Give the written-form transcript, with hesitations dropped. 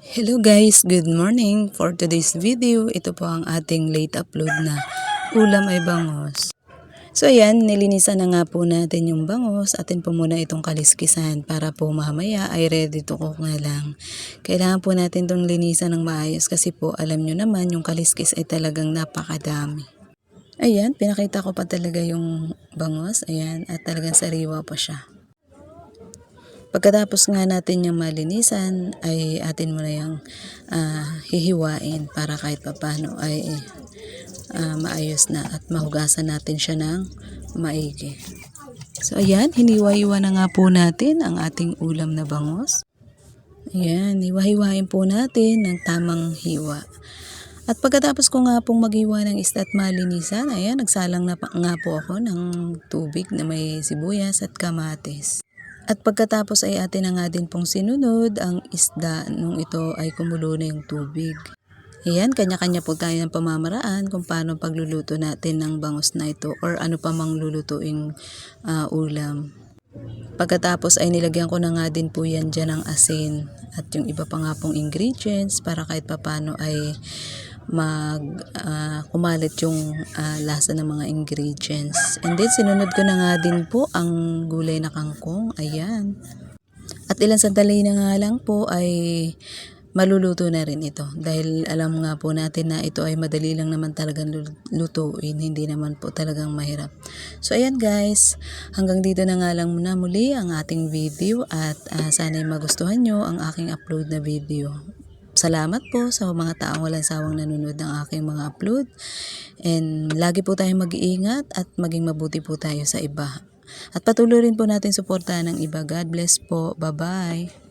Hello guys, good morning. For today's video, ito po ang ating late upload na ulam ay bangos. So ayan, nilinisan na nga po natin yung bangos. Atin po muna itong kaliskisan para po mamaya ay ready to cook na lang. Kailangan po natin itong linisan ng maayos kasi po alam nyo naman yung kaliskis ay talagang napakadami. Ayan, pinakita ko pa talaga yung bangos. Ayan, at talagang sariwa pa siya. Pagkatapos nga natin yung malinisan, ay atin muna yung hihiwain para kahit papano ay maayos na at mahugasan natin siya ng maigi. So ayan, hiniwa-hiwa na nga po natin ang ating ulam na bangos. Ayan, hiwa-hiwain po natin ng tamang hiwa. At pagkatapos ko nga pong maghiwa ng isda at malinisan, ayan, nagsalang na nga po ako ng tubig na may sibuyas at kamatis. At pagkatapos ay atin na nga din pong sinunod ang isda nung ito ay kumulo na yung tubig. Ayan, kanya-kanya po tayo ng pamamaraan kung paano pagluluto natin ng bangos na ito or ano pa mang lulutuing ulam. Pagkatapos ay nilagyan ko na nga din po yan dyan ng asin at yung iba pa nga pong ingredients para kahit papano ay kumalit yung lasa ng mga ingredients. And then sinunod ko na nga din po ang gulay na kangkong. Ayan. At ilang sandali na nga lang po ay maluluto na rin ito. Dahil alam nga po natin na ito ay madali lang naman talagang lutuin. Hindi naman po talagang mahirap. So ayan guys, hanggang dito na nga lang muna muli ang ating video at sana'y magustuhan nyo ang aking upload na video. Salamat po sa mga taong walang sawang nanonood ng aking mga upload. And lagi po tayong mag-iingat at maging mabuti po tayo sa iba. At patuloy rin po natin suportahan ng iba. God bless po. Bye-bye.